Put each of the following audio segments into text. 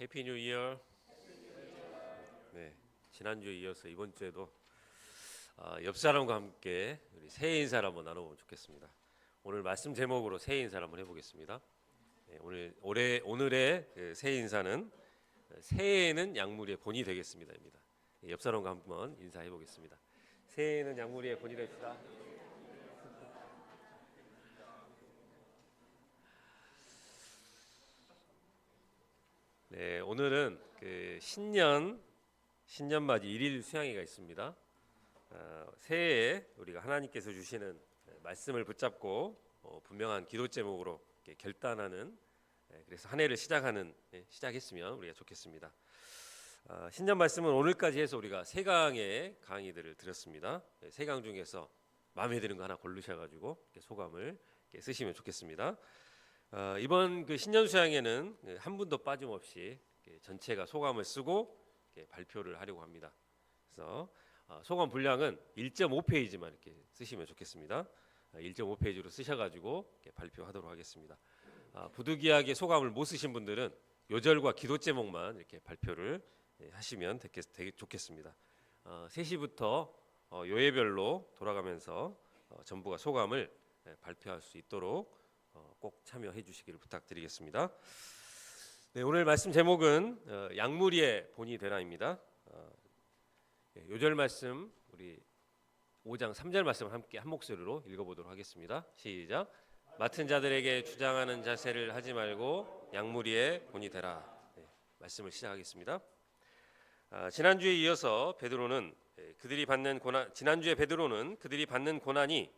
해피 뉴 이어. 네, 지난주에 이어서 이번 주에도 옆 사람과 함께 우리 새해 인사를 한번 나눠보면 좋겠습니다. 오늘 말씀 제목으로 새해 인사를 한번 해보겠습니다. 네, 오늘의 새해 인사는 새해에는 약물이의 본이 되겠습니다입니다. 옆 사람과 한번 인사해 보겠습니다. 새해에는 약물이의 본이 됩시다. 네, 오늘은 신년맞이 일일 수양회가 있습니다. 새해에 우리가 하나님께서 주시는 말씀을 붙잡고 분명한 기도 제목으로 결단하는, 그래서 한 해를 시작했으면 우리가 좋겠습니다. 신년 말씀은 오늘까지 해서 우리가 세 강의 강의들을 들었습니다. 세 강 중에서 마음에 드는 거 하나 고르셔가지고 소감을 쓰시면 좋겠습니다. 이번 신년 수양회는 한 분도 빠짐없이 전체가 소감을 쓰고 발표를 하려고 합니다. 그래서 소감 분량은 1.5페이지만 이렇게 쓰시면 좋겠습니다. 1.5페이지로 쓰셔가지고 발표하도록 하겠습니다. 부득이하게 소감을 못 쓰신 분들은 요절과 기도 제목만 이렇게 발표를 하시면 되게 좋겠습니다. 3시부터 요예별로 돌아가면서 전부가 소감을 발표할 수 있도록 꼭 참여해 주시기를 부탁드리겠습니다. 네, 오늘 말씀 제목은 약물이의 본이 되라입니다. 요절 말씀 우리 5장 3절 말씀을 함께 한 목소리로 읽어보도록 하겠습니다. 시작. 맡은 자들에게 주장하는 자세를 하지 말고 약물이의 본이 되라. 네, 말씀을 시작하겠습니다. 지난주에 이어서 베드로는 지난주에 베드로는 그들이 받는 고난이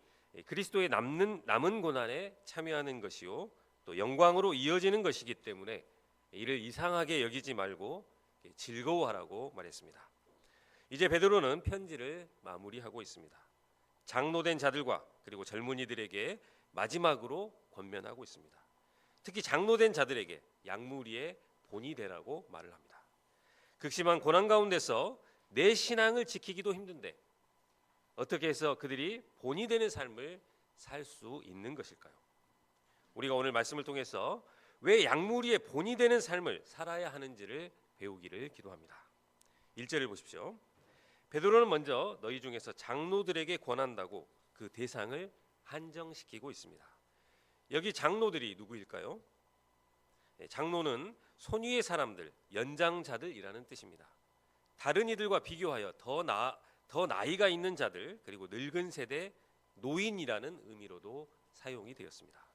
그리스도의 남은 고난에 참여하는 것이요 또 영광으로 이어지는 것이기 때문에 이를 이상하게 여기지 말고 즐거워하라고 말했습니다. 이제 베드로는 편지를 마무리하고 있습니다. 장로된 자들과 그리고 젊은이들에게 마지막으로 권면하고 있습니다. 특히 장로된 자들에게 약물이의 본이 되라고 말을 합니다. 극심한 고난 가운데서 내 신앙을 지키기도 힘든데 어떻게 해서 그들이 본이 되는 삶을 살 수 있는 것일까요? 우리가 오늘 말씀을 통해서 왜 약물이의 본이 되는 삶을 살아야 하는지를 배우기를 기도합니다. 1절을 보십시오. 베드로는 먼저 너희 중에서 장로들에게 권한다고 그 대상을 한정시키고 있습니다. 여기 장로들이 누구일까요? 장로는 손위의 사람들, 연장자들이라는 뜻입니다. 다른 이들과 비교하여 더 나이가 있는 자들, 그리고 늙은 세대, 노인이라는 의미로도 사용이 되었습니다.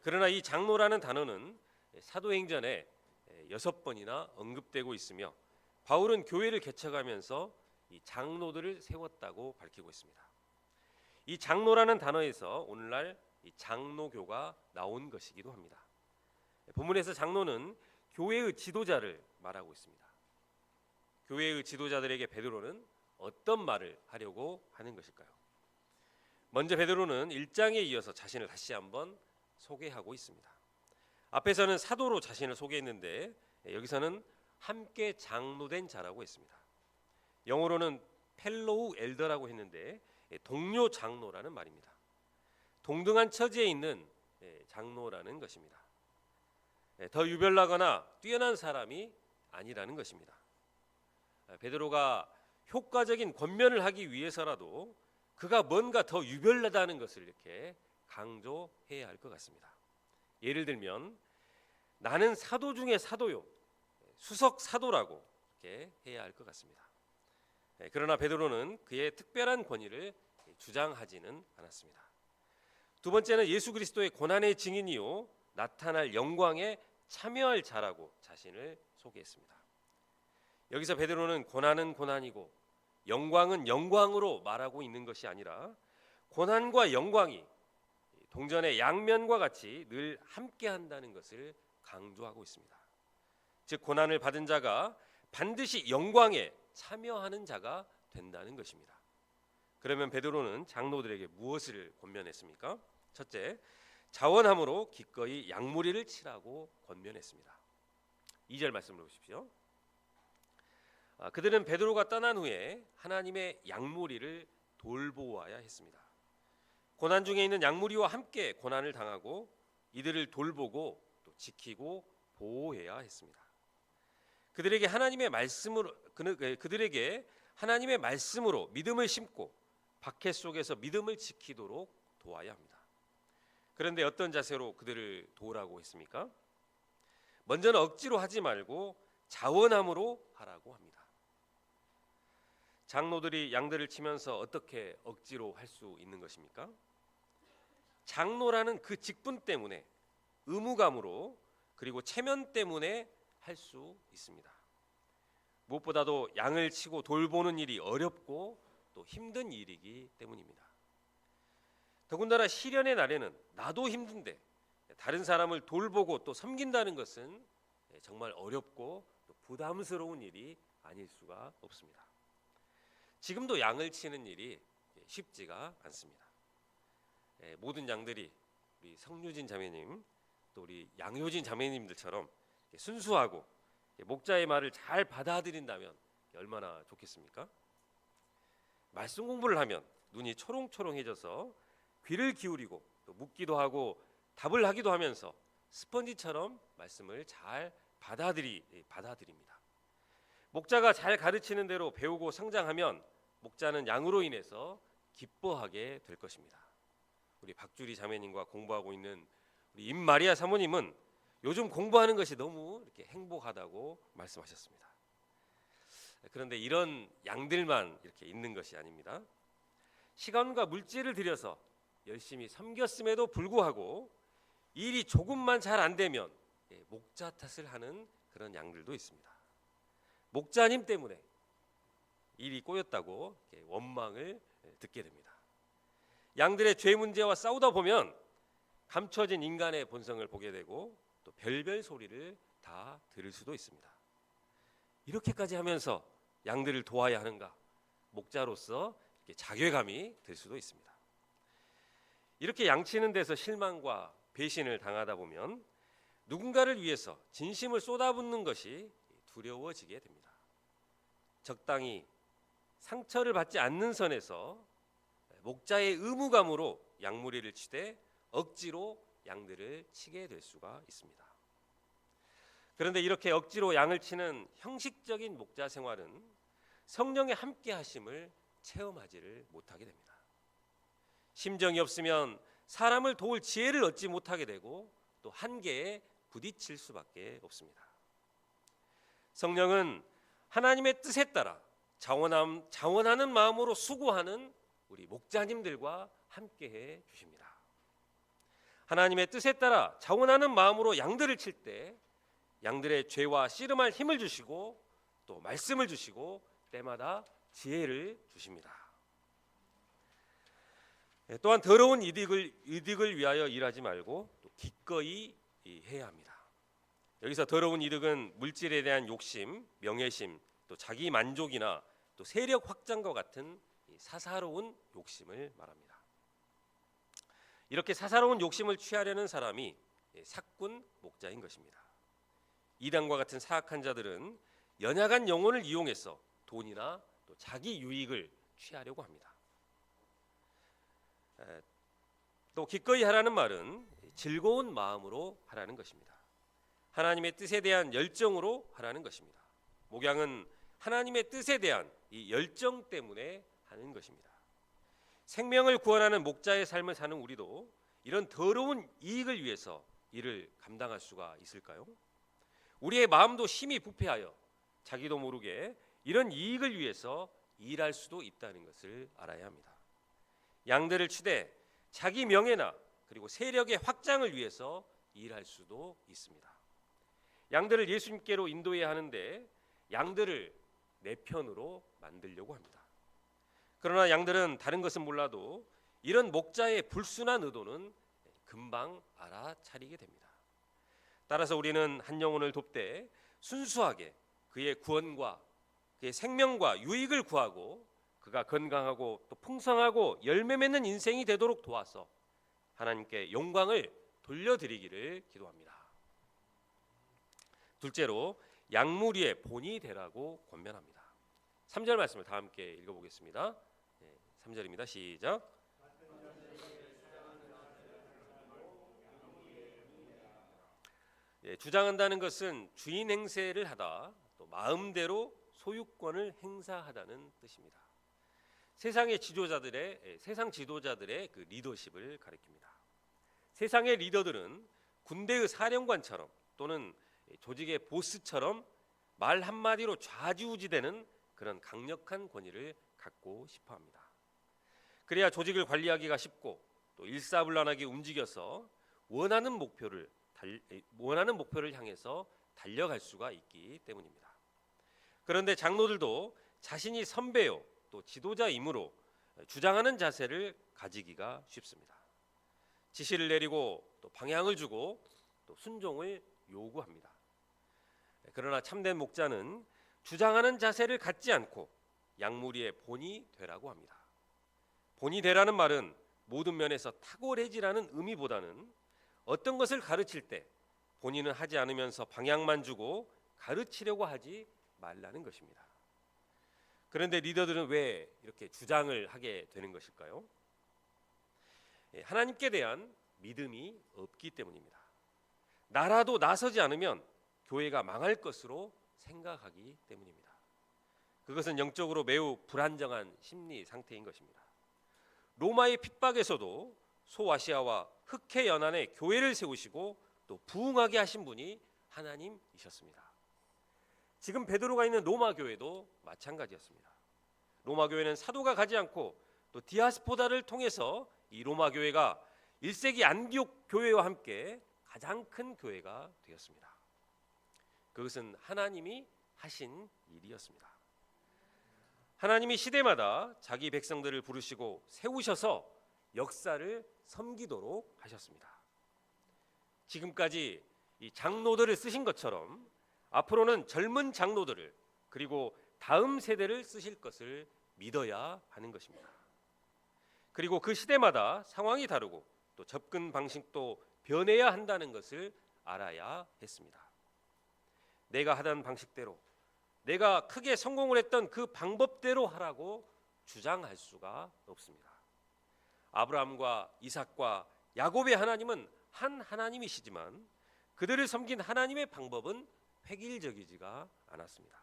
그러나 이 장로라는 단어는 사도행전에 6번이나 언급되고 있으며 바울은 교회를 개척하면서 이 장로들을 세웠다고 밝히고 있습니다. 이 장로라는 단어에서 오늘날 이 장로교가 나온 것이기도 합니다. 본문에서 장로는 교회의 지도자를 말하고 있습니다. 교회의 지도자들에게 베드로는 어떤 말을 하려고 하는 것일까요? 먼저 베드로는 1장에 이어서 자신을 다시 한번 소개하고 있습니다. 앞에서는 사도로 자신을 소개했는데 여기서는 함께 장로된 자라고 했습니다. 영어로는 펠로우 엘더라고 했는데 동료 장로라는 말입니다. 동등한 처지에 있는 장로라는 것입니다. 더 유별나거나 뛰어난 사람이 아니라는 것입니다. 베드로가 효과적인 권면을 하기 위해서라도 그가 뭔가 더 유별나다는 것을 이렇게 강조해야 할 것 같습니다. 예를 들면 나는 사도 중에 사도요, 수석 사도라고 이렇게 해야 할 것 같습니다. 그러나 베드로는 그의 특별한 권위를 주장하지는 않았습니다. 두 번째는 예수 그리스도의 고난의 증인이요 나타날 영광에 참여할 자라고 자신을 소개했습니다. 여기서 베드로는 고난은 고난이고 영광은 영광으로 말하고 있는 것이 아니라 고난과 영광이 동전의 양면과 같이 늘 함께 한다는 것을 강조하고 있습니다. 즉 고난을 받은 자가 반드시 영광에 참여하는 자가 된다는 것입니다. 그러면 베드로는 장로들에게 무엇을 권면했습니까? 첫째, 자원함으로 기꺼이 약물이를 치라고 권면했습니다. 2절 말씀을 보십시오. 그들은 베드로가 떠난 후에 하나님의 약물이를 돌보아야 했습니다. 고난 중에 있는 약물이와 함께 고난을 당하고 이들을 돌보고 또 지키고 보호해야 했습니다. 그들에게 하나님의 말씀으로 믿음을 심고 박해 속에서 믿음을 지키도록 도와야 합니다. 그런데 어떤 자세로 그들을 도우라고 했습니까? 먼저는 억지로 하지 말고 자원함으로 하라고 합니다. 장로들이 양들을 치면서 어떻게 억지로 할 수 있는 것입니까? 장로라는 그 직분 때문에, 의무감으로, 그리고 체면 때문에 할 수 있습니다. 무엇보다도 양을 치고 돌보는 일이 어렵고 또 힘든 일이기 때문입니다. 더군다나 시련의 날에는 나도 힘든데 다른 사람을 돌보고 또 섬긴다는 것은 정말 어렵고 또 부담스러운 일이 아닐 수가 없습니다. 지금도 양을 치는 일이 쉽지가 않습니다. 모든 양들이 우리 성유진 자매님, 또 우리 양효진 자매님들처럼 순수하고 목자의 말을 잘 받아들인다면 얼마나 좋겠습니까? 말씀 공부를 하면 눈이 초롱초롱해져서 귀를 기울이고 또 묻기도 하고 답을 하기도 하면서 스펀지처럼 말씀을 잘 받아들입니다. 목자가 잘 가르치는 대로 배우고 성장하면 목자는 양으로 인해서 기뻐하게 될 것입니다. 우리 박주리 자매님과 공부하고 있는 우리 임마리아 사모님은 요즘 공부하는 것이 너무 이렇게 행복하다고 말씀하셨습니다. 그런데 이런 양들만 이렇게 있는 것이 아닙니다. 시간과 물질을 들여서 열심히 섬겼음에도 불구하고 일이 조금만 잘 안 되면 목자 탓을 하는 그런 양들도 있습니다. 목자님 때문에 일이 꼬였다고 원망을 듣게 됩니다. 양들의 죄 문제와 싸우다 보면 감춰진 인간의 본성을 보게 되고 또 별별 소리를 다 들을 수도 있습니다. 이렇게까지 하면서 양들을 도와야 하는가? 목자로서 자괴감이 들 수도 있습니다. 이렇게 양치는 데서 실망과 배신을 당하다 보면 누군가를 위해서 진심을 쏟아붓는 것이 두려워지게 됩니다. 적당히 상처를 받지 않는 선에서 목자의 의무감으로 양무리를 치되 억지로 양들을 치게 될 수가 있습니다. 그런데 이렇게 억지로 양을 치는 형식적인 목자 생활은 성령의 함께 하심을 체험하지를 못하게 됩니다. 심정이 없으면 사람을 도울 지혜를 얻지 못하게 되고 또 한계에 부딪힐 수밖에 없습니다. 성령은 하나님의 뜻에 따라 자원하는 마음으로 수고하는 우리 목자님들과 함께해 주십니다. 하나님의 뜻에 따라 자원하는 마음으로 양들을 칠 때 양들의 죄와 씨름할 힘을 주시고 또 말씀을 주시고 때마다 지혜를 주십니다. 또한 더러운 이득을 위하여 일하지 말고 또 기꺼이 해야 합니다. 여기서 더러운 이득은 물질에 대한 욕심, 명예심, 또 자기 만족이나 또 세력 확장과 같은 사사로운 욕심을 말합니다. 이렇게 사사로운 욕심을 취하려는 사람이 사꾼 목자인 것입니다. 이단과 같은 사악한 자들은 연약한 영혼을 이용해서 돈이나 또 자기 유익을 취하려고 합니다. 또 기꺼이 하라는 말은 즐거운 마음으로 하라는 것입니다. 하나님의 뜻에 대한 열정으로 하라는 것입니다. 목양은 하나님의 뜻에 대한 이 열정 때문에 하는 것입니다. 생명을 구원하는 목자의 삶을 사는 우리도 이런 더러운 이익을 위해서 일을 감당할 수가 있을까요? 우리의 마음도 힘이 부패하여 자기도 모르게 이런 이익을 위해서 일할 수도 있다는 것을 알아야 합니다. 양들을 치되 자기 명예나 그리고 세력의 확장을 위해서 일할 수도 있습니다. 양들을 예수님께로 인도해야 하는데 양들을 내 편으로 만들려고 합니다. 그러나 양들은 다른 것은 몰라도 이런 목자의 불순한 의도는 금방 알아차리게 됩니다. 따라서 우리는 한 영혼을 돕되 순수하게 그의 구원과 그의 생명과 유익을 구하고 그가 건강하고 또 풍성하고 열매 맺는 인생이 되도록 도와서 하나님께 영광을 돌려드리기를 기도합니다. 둘째로 양무리의 본이 되라고 권면합니다. 3절 말씀을 다 함께 읽어보겠습니다. 3절입니다. 시작. 주장한다는 것은 주인 행세를 하다, 또 마음대로 소유권을 행사하다는 뜻입니다. 세상 지도자들의 그 리더십을 가리킵니다. 세상의 리더들은 군대의 사령관처럼 또는 조직의 보스처럼 말 한마디로 좌지우지되는 그런 강력한 권위를 갖고 싶어 합니다. 그래야 조직을 관리하기가 쉽고 또 일사불란하게 움직여서 원하는 목표를 향해서 달려갈 수가 있기 때문입니다. 그런데 장로들도 자신이 선배요 또 지도자이므로 주장하는 자세를 가지기가 쉽습니다. 지시를 내리고 또 방향을 주고 또 순종을 요구합니다. 그러나 참된 목자는 주장하는 자세를 갖지 않고 양무리의 본이 되라고 합니다. 본이 되라는 말은 모든 면에서 탁월해지라는 의미보다는 어떤 것을 가르칠 때 본인은 하지 않으면서 방향만 주고 가르치려고 하지 말라는 것입니다. 그런데 리더들은 왜 이렇게 주장을 하게 되는 것일까요? 하나님께 대한 믿음이 없기 때문입니다. 나라도 나서지 않으면 교회가 망할 것으로 생각하기 때문입니다. 그것은 영적으로 매우 불안정한 심리 상태인 것입니다. 로마의 핍박에서도 소아시아와 흑해 연안에 교회를 세우시고 또 부흥하게 하신 분이 하나님이셨습니다. 지금 베드로가 있는 로마 교회도 마찬가지였습니다. 로마 교회는 사도가 가지 않고 또 디아스포다를 통해서 이 로마 교회가 1세기 안디옥 교회와 함께 가장 큰 교회가 되었습니다. 그것은 하나님이 하신 일이었습니다. 하나님이 시대마다 자기 백성들을 부르시고 세우셔서 역사를 섬기도록 하셨습니다. 지금까지 이 장로들을 쓰신 것처럼 앞으로는 젊은 장로들을 그리고 다음 세대를 쓰실 것을 믿어야 하는 것입니다. 그리고 그 시대마다 상황이 다르고 또 접근 방식도 변해야 한다는 것을 알아야 했습니다. 내가 하던 방식대로 내가 크게 성공을 했던 그 방법대로 하라고 주장할 수가 없습니다. 아브라함과 이삭과 야곱의 하나님은 한 하나님이시지만 그들을 섬긴 하나님의 방법은 획일적이지가 않았습니다.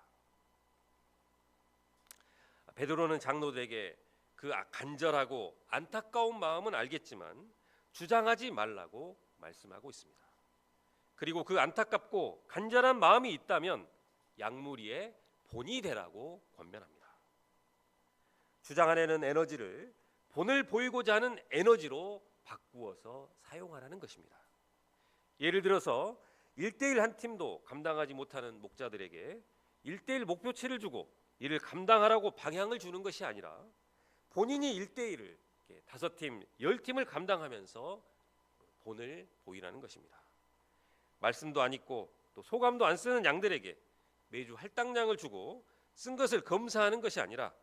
베드로는 장로들에게 그 간절하고 안타까운 마음은 알겠지만 주장하지 말라고 말씀하고 있습니다. 그리고 그 안타깝고 간절한 마음이 있다면 양무리의 본이 되라고 권면합니다. 주장하려는 에너지를 본을 보이고자 하는 에너지로 바꾸어서 사용하라는 것입니다. 예를 들어서 1대1 한 팀도 감당하지 못하는 목자들에게 1대1 목표치를 주고 이를 감당하라고 방향을 주는 것이 아니라 본인이 1대1을 5팀, 10팀을 감당하면서 본을 보이라는 것입니다. 말씀도 안 읽고 또 소감도 안 쓰는 양들에게 매주 할당량을 주고 쓴 것을 검사하는 것이 아니라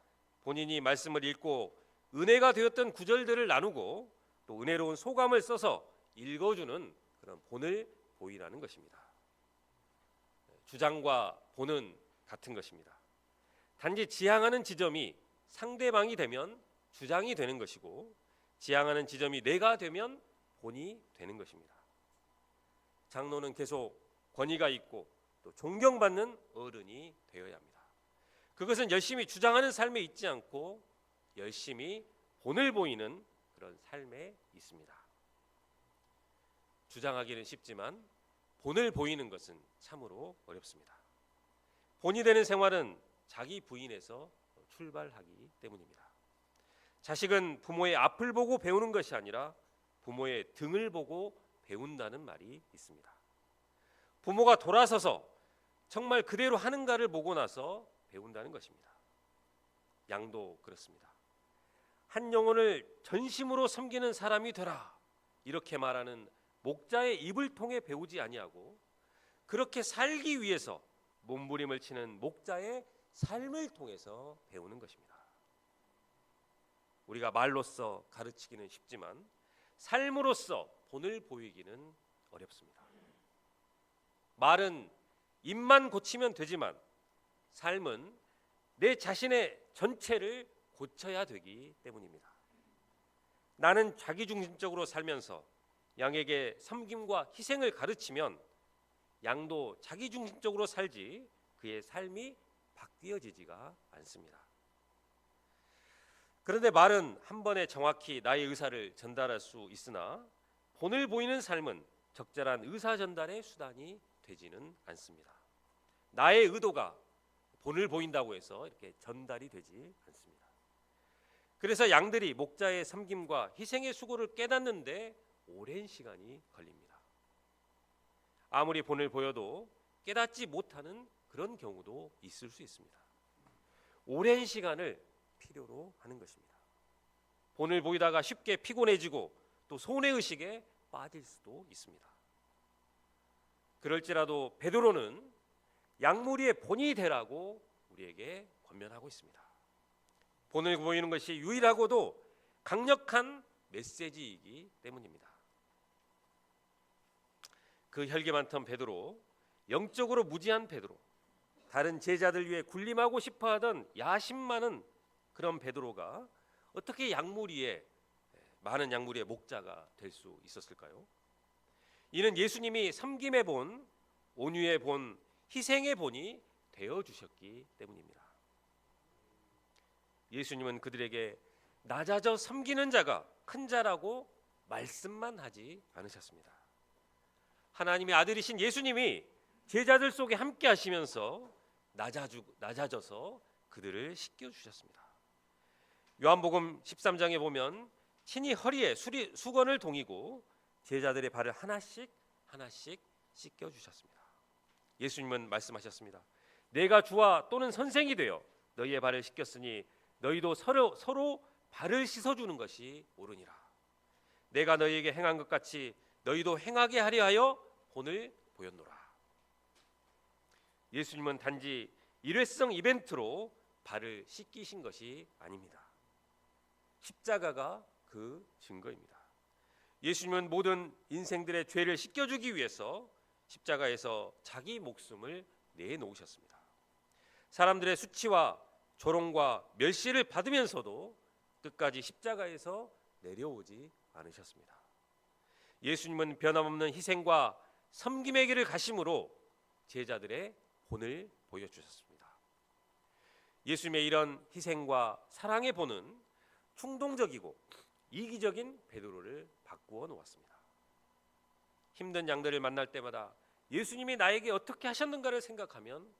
본인이 말씀을 읽고 은혜가 되었던 구절들을 나누고 또 은혜로운 소감을 써서 읽어주는 그런 본을 보이라는 것입니다. 주장과 본은 같은 것입니다. 단지 지향하는 지점이 상대방이 되면 주장이 되는 것이고 지향하는 지점이 내가 되면 본이 되는 것입니다. 장로는 계속 권위가 있고 또 존경받는 어른이 되어야 합니다. 그것은 열심히 주장하는 삶에 있지 않고 열심히 본을 보이는 그런 삶에 있습니다. 주장하기는 쉽지만 본을 보이는 것은 참으로 어렵습니다. 본이 되는 생활은 자기 부인에서 출발하기 때문입니다. 자식은 부모의 앞을 보고 배우는 것이 아니라 부모의 등을 보고 배운다는 말이 있습니다. 부모가 돌아서서 정말 그대로 하는가를 보고 나서 배운다는 것입니다. 양도 그렇습니다. 한 영혼을 전심으로 섬기는 사람이 되라 이렇게 말하는 목자의 입을 통해 배우지 아니하고 그렇게 살기 위해서 몸부림을 치는 목자의 삶을 통해서 배우는 것입니다. 우리가 말로써 가르치기는 쉽지만 삶으로써 본을 보이기는 어렵습니다. 말은 입만 고치면 되지만 삶은 내 자신의 전체를 고쳐야 되기 때문입니다. 나는 자기중심적으로 살면서 양에게 섬김과 희생을 가르치면 양도 자기중심적으로 살지 그의 삶이 바뀌어지지가 않습니다. 그런데 말은 한 번에 정확히 나의 의사를 전달할 수 있으나 본을 보이는 삶은 적절한 의사 전달의 수단이 되지는 않습니다. 나의 의도가 본을 보인다고 해서 이렇게 전달이 되지 않습니다. 그래서 양들이 목자의 섬김과 희생의 수고를 깨닫는데 오랜 시간이 걸립니다. 아무리 본을 보여도 깨닫지 못하는 그런 경우도 있을 수 있습니다. 오랜 시간을 필요로 하는 것입니다. 본을 보이다가 쉽게 피곤해지고 또 손해의식에 빠질 수도 있습니다. 그럴지라도 베드로는 양무리의 본이 되라고 우리에게 권면하고 있습니다. 본을 보이는 것이 유일하고도 강력한 메시지이기 때문입니다. 그 혈기 많던 베드로, 영적으로 무지한 베드로, 다른 제자들 위해 군림하고 싶어하던 야심 많은 그런 베드로가 어떻게 많은 양무리의 목자가 될 수 있었을까요? 이는 예수님이 섬김의 본, 온유의 본, 희생의 본이 되어주셨기 때문입니다. 예수님은 그들에게 낮아져 섬기는 자가 큰 자라고 말씀만 하지 않으셨습니다. 하나님의 아들이신 예수님이 제자들 속에 함께 하시면서 낮아져서 그들을 씻겨주셨습니다. 요한복음 13장에 보면 친히 허리에 수건을 동이고 제자들의 발을 하나씩 씻겨주셨습니다. 예수님은 말씀하셨습니다. 내가 주와 또는 선생이 되어 너희의 발을 씻겼으니 너희도 서로 발을 씻어주는 것이 옳으니라. 내가 너희에게 행한 것 같이 너희도 행하게 하려 하여 본을 보였노라. 예수님은 단지 일회성 이벤트로 발을 씻기신 것이 아닙니다. 십자가가 그 증거입니다. 예수님은 모든 인생들의 죄를 씻겨주기 위해서 십자가에서 자기 목숨을 내놓으셨습니다. 사람들의 수치와 조롱과 멸시를 받으면서도 끝까지 십자가에서 내려오지 않으셨습니다. 예수님은 변함없는 희생과 섬김의 길을 가심으로 제자들의 본을 보여주셨습니다. 예수님의 이런 희생과 사랑의 본은 충동적이고 이기적인 베드로를 바꾸어 놓았습니다. 힘든 양들을 만날 때마다 예수님이 나에게 어떻게 하셨는가를 생각하면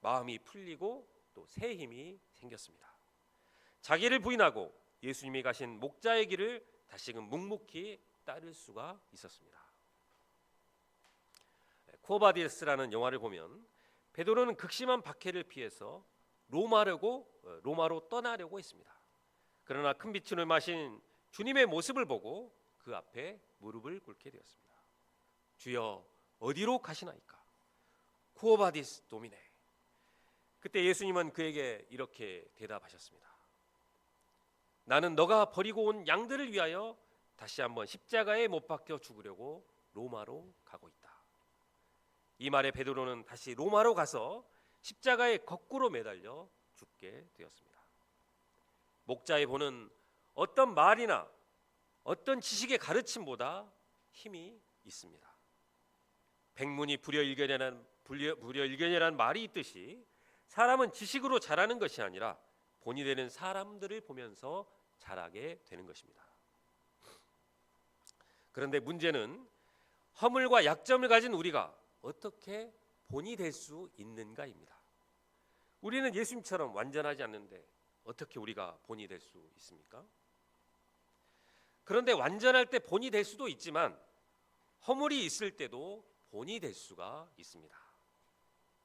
마음이 풀리고 또 새 힘이 생겼습니다. 자기를 부인하고 예수님이 가신 목자의 길을 다시금 묵묵히 따를 수가 있었습니다. 쿠어바디스라는 영화를 보면 베드로는 극심한 박해를 피해서 로마로 떠나려고 했습니다. 그러나 큰 비춘을 마신 주님의 모습을 보고 그 앞에 무릎을 꿇게 되었습니다. 주여 어디로 가시나이까? 쿠어바디스 도미네. 그때 예수님은 그에게 이렇게 대답하셨습니다. 나는 너가 버리고 온 양들을 위하여 다시 한번 십자가에 못 박혀 죽으려고 로마로 가고 있다. 이 말에 베드로는 다시 로마로 가서 십자가에 거꾸로 매달려 죽게 되었습니다. 목자의 본은 어떤 말이나 어떤 지식의 가르침보다 힘이 있습니다. 백문이 불여일견이라는 말이 있듯이 사람은 지식으로 자라는 것이 아니라 본이 되는 사람들을 보면서 자라게 되는 것입니다. 그런데 문제는 허물과 약점을 가진 우리가 어떻게 본이 될 수 있는가입니다. 우리는 예수님처럼 완전하지 않는데 어떻게 우리가 본이 될 수 있습니까? 그런데 완전할 때 본이 될 수도 있지만 허물이 있을 때도 본이 될 수가 있습니다.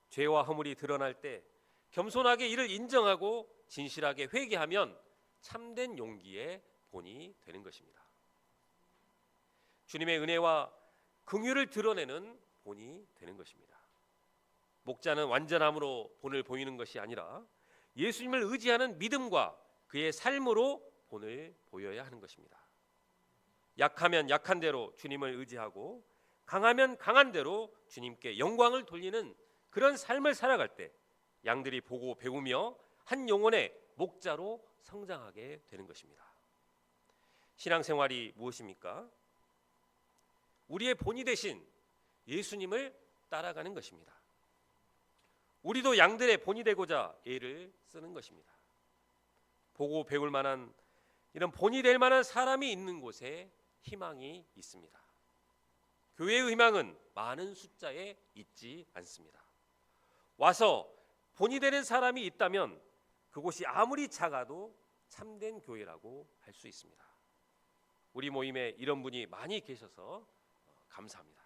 죄와 허물이 드러날 때 겸손하게 이를 인정하고 진실하게 회개하면 참된 용기의 본이 되는 것입니다. 주님의 은혜와 긍휼을 드러내는 본이 되는 것입니다. 목자는 완전함으로 본을 보이는 것이 아니라 예수님을 의지하는 믿음과 그의 삶으로 본을 보여야 하는 것입니다. 약하면 약한 대로 주님을 의지하고 강하면 강한 대로 주님께 영광을 돌리는 그런 삶을 살아갈 때 양들이 보고 배우며 한 영혼의 목자로 성장하게 되는 것입니다. 신앙생활이 무엇입니까? 우리의 본이 되신 예수님을 따라가는 것입니다. 우리도 양들의 본이 되고자 애를 쓰는 것입니다. 보고 배울 만한 이런 본이 될 만한 사람이 있는 곳에 희망이 있습니다. 교회의 희망은 많은 숫자에 있지 않습니다. 와서 본이 되는 사람이 있다면 그곳이 아무리 작아도 참된 교회라고 할 수 있습니다. 우리 모임에 이런 분이 많이 계셔서 감사합니다.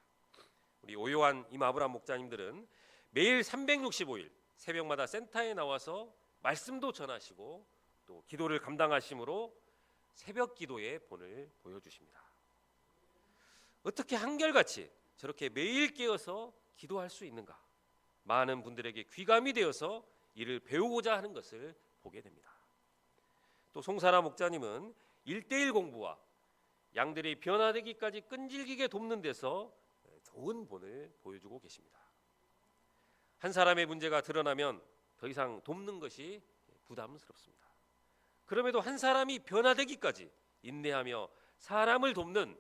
우리 오요한 임아브람 목자님들은 매일 365일 새벽마다 센터에 나와서 말씀도 전하시고 또 기도를 감당하심으로 새벽 기도의 본을 보여주십니다. 어떻게 한결같이 저렇게 매일 깨어서 기도할 수 있는가? 많은 분들에게 귀감이 되어서 이를 배우고자 하는 것을 보게 됩니다. 또 송사라 목자님은 1:1 공부와 양들이 변화되기까지 끈질기게 돕는 데서 좋은 본을 보여주고 계십니다. 한 사람의 문제가 드러나면 더 이상 돕는 것이 부담스럽습니다. 그럼에도 한 사람이 변화되기까지 인내하며 사람을 돕는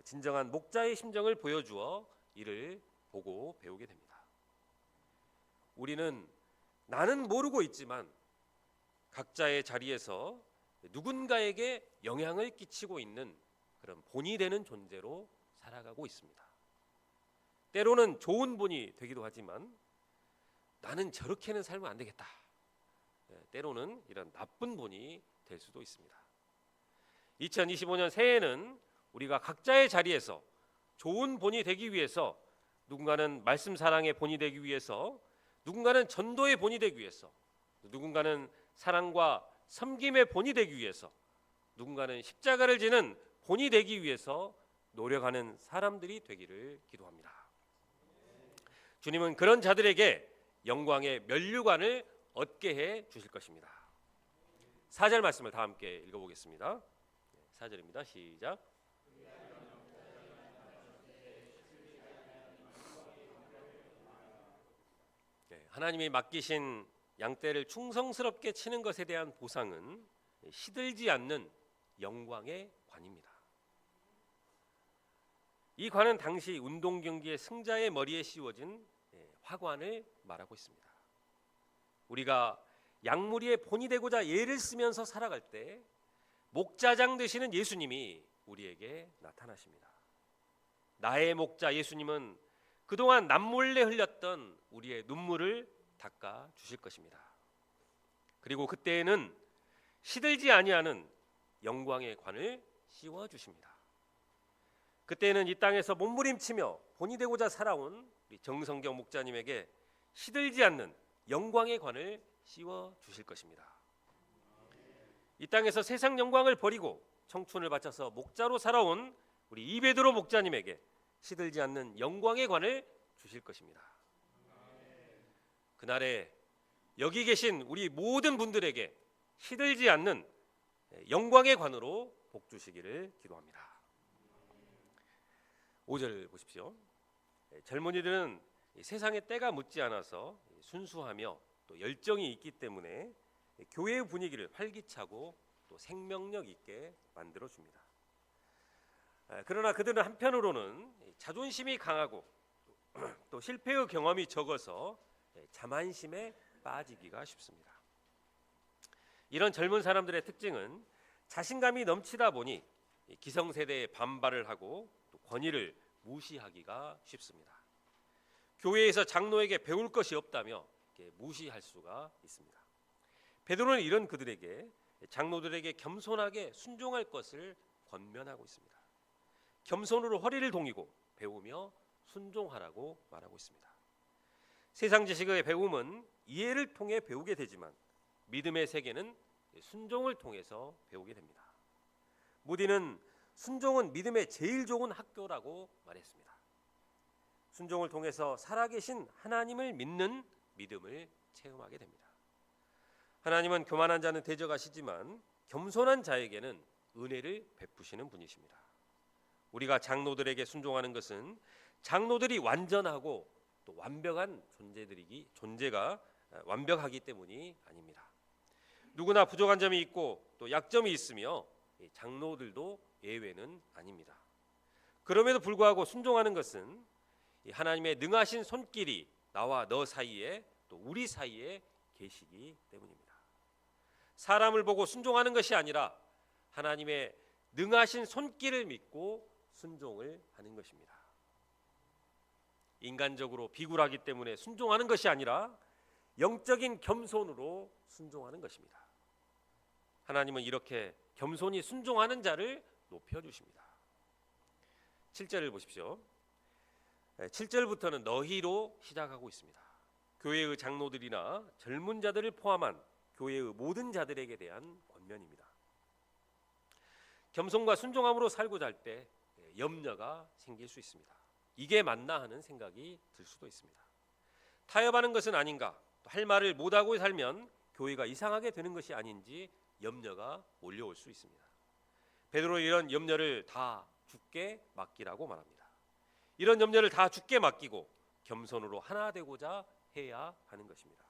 진정한 목자의 심정을 보여주어 이를 보고 배우게 됩니다. 우리는 나는 모르고 있지만 각자의 자리에서 누군가에게 영향을 끼치고 있는 그런 본이 되는 존재로 살아가고 있습니다. 때로는 좋은 본이 되기도 하지만 나는 저렇게는 살면 안 되겠다. 때로는 이런 나쁜 본이 될 수도 있습니다. 2025년 새해에는 우리가 각자의 자리에서 좋은 본이 되기 위해서 누군가는 말씀 사랑의 본이 되기 위해서 누군가는 전도의 본이 되기 위해서 누군가는 사랑과 섬김의 본이 되기 위해서 누군가는 십자가를 지는 본이 되기 위해서 노력하는 사람들이 되기를 기도합니다. 주님은 그런 자들에게 영광의 면류관을 얻게 해 주실 것입니다. 4절 말씀을 다 함께 읽어보겠습니다. 4절입니다. 시작. 하나님이 맡기신 양떼를 충성스럽게 치는 것에 대한 보상은 시들지 않는 영광의 관입니다. 이 관은 당시 운동 경기의 승자의 머리에 씌워진 화관을 말하고 있습니다. 우리가 양무리의 본이 되고자 애를 쓰면서 살아갈 때 목자장 되시는 예수님이 우리에게 나타나십니다. 나의 목자 예수님은 그동안 남몰래 흘렸던 우리의 눈물을 닦아 주실 것입니다. 그리고 그때에는 시들지 아니하는 영광의 관을 씌워 주십니다. 그때는 이 땅에서 몸부림치며 본이 되고자 살아온 우리 정성경 목자님에게 시들지 않는 영광의 관을 씌워 주실 것입니다. 이 땅에서 세상 영광을 버리고 청춘을 바쳐서 목자로 살아온 우리 이베드로 목자님에게 시들지 않는 영광의 관을 주실 것입니다. 그날에 여기 계신 우리 모든 분들에게 시들지 않는 영광의 관으로 복 주시기를 기도합니다. 5절 보십시오. 젊은이들은 세상의 때가 묻지 않아서 순수하며 또 열정이 있기 때문에 교회의 분위기를 활기차고 또 생명력 있게 만들어 줍니다. 그러나 그들은 한편으로는 자존심이 강하고 또 실패의 경험이 적어서 자만심에 빠지기가 쉽습니다. 이런 젊은 사람들의 특징은 자신감이 넘치다 보니 기성세대에 반발을 하고 또 권위를 무시하기가 쉽습니다. 교회에서 장로에게 배울 것이 없다며 무시할 수가 있습니다. 베드로는 이런 그들에게 장로들에게 겸손하게 순종할 것을 권면하고 있습니다. 겸손으로 허리를 동이고 배우며 순종하라고 말하고 있습니다. 세상 지식의 배움은 이해를 통해 배우게 되지만 믿음의 세계는 순종을 통해서 배우게 됩니다. 무디는 순종은 믿음의 제일 좋은 학교라고 말했습니다. 순종을 통해서 살아계신 하나님을 믿는 믿음을 체험하게 됩니다. 하나님은 교만한 자는 대적하시지만 겸손한 자에게는 은혜를 베푸시는 분이십니다. 우리가 장로들에게 순종하는 것은 장로들이 완전하고 또 완벽한 존재가 완벽하기 때문이 아닙니다. 누구나 부족한 점이 있고 또 약점이 있으며 장로들도 예외는 아닙니다. 그럼에도 불구하고 순종하는 것은 하나님의 능하신 손길이 나와 너 사이에 또 우리 사이에 계시기 때문입니다. 사람을 보고 순종하는 것이 아니라 하나님의 능하신 손길을 믿고 순종을 하는 것입니다. 인간적으로 비굴하기 때문에 순종하는 것이 아니라 영적인 겸손으로 순종하는 것입니다. 하나님은 이렇게 겸손히 순종하는 자를 높여주십니다. 7절을 보십시오. 7절부터는 너희로 시작하고 있습니다. 교회의 장로들이나 젊은 자들을 포함한 교회의 모든 자들에게 대한 권면입니다. 겸손과 순종함으로 살고자 할 때 염려가 생길 수 있습니다. 이게 맞나 하는 생각이 들 수도 있습니다. 타협하는 것은 아닌가, 또 할 말을 못하고 살면 교회가 이상하게 되는 것이 아닌지 염려가 몰려올 수 있습니다. 베드로는 이런 염려를 다 주께 맡기라고 말합니다. 이런 염려를 다 주께 맡기고 겸손으로 하나 되고자 해야 하는 것입니다.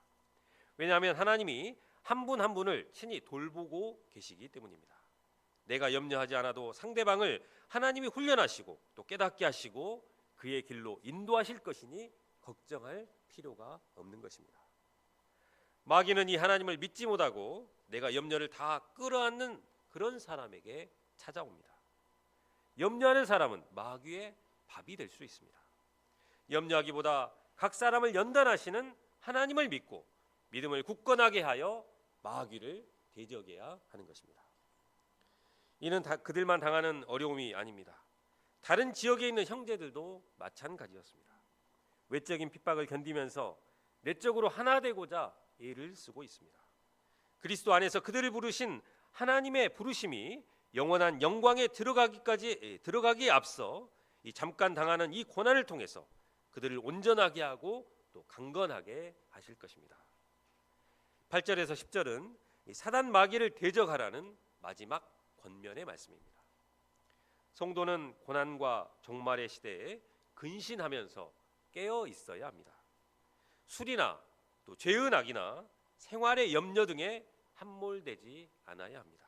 왜냐하면 하나님이 한 분 한 분을 친히 돌보고 계시기 때문입니다. 내가 염려하지 않아도 상대방을 하나님이 훈련하시고 또 깨닫게 하시고 그의 길로 인도하실 것이니 걱정할 필요가 없는 것입니다. 마귀는 이 하나님을 믿지 못하고 내가 염려를 다 끌어안는 그런 사람에게 찾아옵니다. 염려하는 사람은 마귀의 밥이 될 수 있습니다. 염려하기보다 각 사람을 연단하시는 하나님을 믿고 믿음을 굳건하게 하여 마귀를 대적해야 하는 것입니다. 이는 그들만 당하는 어려움이 아닙니다. 다른 지역에 있는 형제들도 마찬가지였습니다. 외적인 핍박을 견디면서 내적으로 하나 되고자 애를 쓰고 있습니다. 그리스도 안에서 그들을 부르신 하나님의 부르심이 영원한 영광에 들어가기에 앞서 이 잠깐 당하는 이 고난을 통해서 그들을 온전하게 하고 또 강건하게 하실 것입니다. 8절에서 10절은 이 사단 마귀를 대적하라는 마지막 권면의 말씀입니다. 성도는 고난과 종말의 시대에 근신하면서 깨어 있어야 합니다. 술이나 또 죄의 낙이나 생활의 염려 등에 함몰되지 않아야 합니다.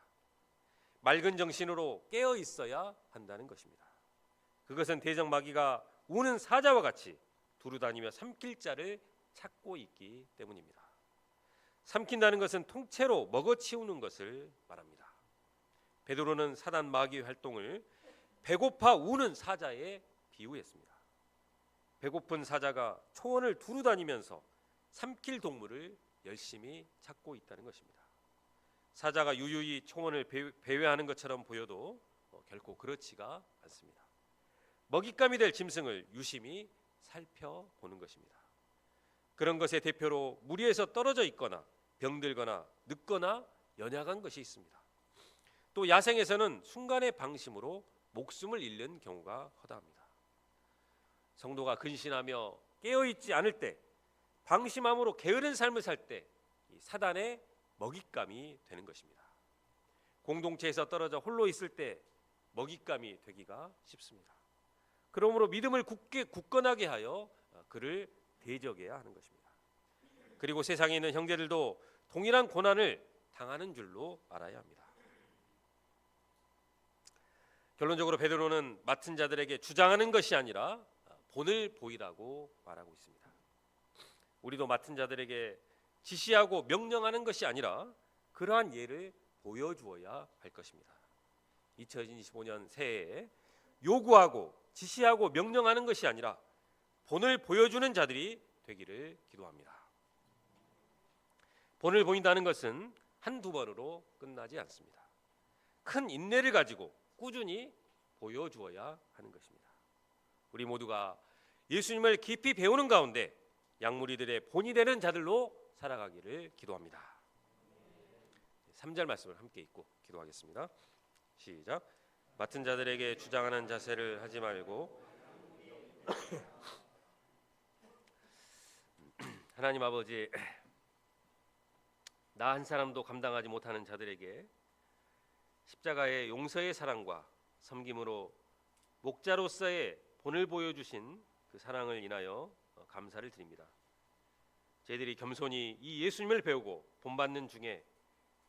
맑은 정신으로 깨어 있어야 한다는 것입니다. 그것은 대적 마귀가 우는 사자와 같이 두루다니며 삼킬 자를 찾고 있기 때문입니다. 삼킨다는 것은 통째로 먹어치우는 것을 말합니다. 베드로는 사단 마귀의 활동을 배고파 우는 사자에 비유했습니다. 배고픈 사자가 초원을 두루다니면서 삼킬 동물을 열심히 찾고 있다는 것입니다. 사자가 유유히 초원을 배회하는 것처럼 보여도 결코 그렇지가 않습니다. 먹잇감이 될 짐승을 유심히 살펴보는 것입니다. 그런 것의 대표로 무리에서 떨어져 있거나 병들거나 늙거나 연약한 것이 있습니다. 또 야생에서는 순간의 방심으로 목숨을 잃는 경우가 허다합니다. 성도가 근신하며 깨어있지 않을 때, 방심함으로 게으른 삶을 살 때 사단의 먹잇감이 되는 것입니다. 공동체에서 떨어져 홀로 있을 때 먹잇감이 되기가 쉽습니다. 그러므로 믿음을 굳건하게 하여 그를 대적해야 하는 것입니다. 그리고 세상에 있는 형제들도 동일한 고난을 당하는 줄로 알아야 합니다. 결론적으로 베드로는 맡은 자들에게 주장하는 것이 아니라 본을 보이라고 말하고 있습니다. 우리도 맡은 자들에게 지시하고 명령하는 것이 아니라 그러한 예를 보여주어야 할 것입니다. 2025년 새해에 요구하고 지시하고 명령하는 것이 아니라 본을 보여주는 자들이 되기를 기도합니다. 본을 보인다는 것은 한두 번으로 끝나지 않습니다. 큰 인내를 가지고 꾸준히 보여주어야 하는 것입니다. 우리 모두가 예수님을 깊이 배우는 가운데 양무리들의 본이 되는 자들로 살아가기를 기도합니다. 3절 말씀을 함께 읽고 기도하겠습니다. 시작. 맡은 자들에게 주장하는 자세를 하지 말고 하나님 아버지, 나 한 사람도 감당하지 못하는 자들에게 십자가의 용서의 사랑과 섬김으로 목자로서의 본을 보여주신 그 사랑을 인하여 감사를 드립니다. 저희들이 겸손히 이 예수님을 배우고 본받는 중에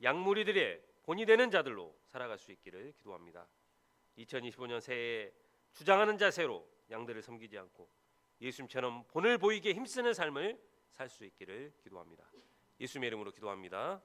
양무리들의 본이 되는 자들로 살아갈 수 있기를 기도합니다. 2025년 새해에 주장하는 자세로 양들을 섬기지 않고 예수님처럼 본을 보이게 힘쓰는 삶을 살 수 있기를 기도합니다. 예수님의 이름으로 기도합니다.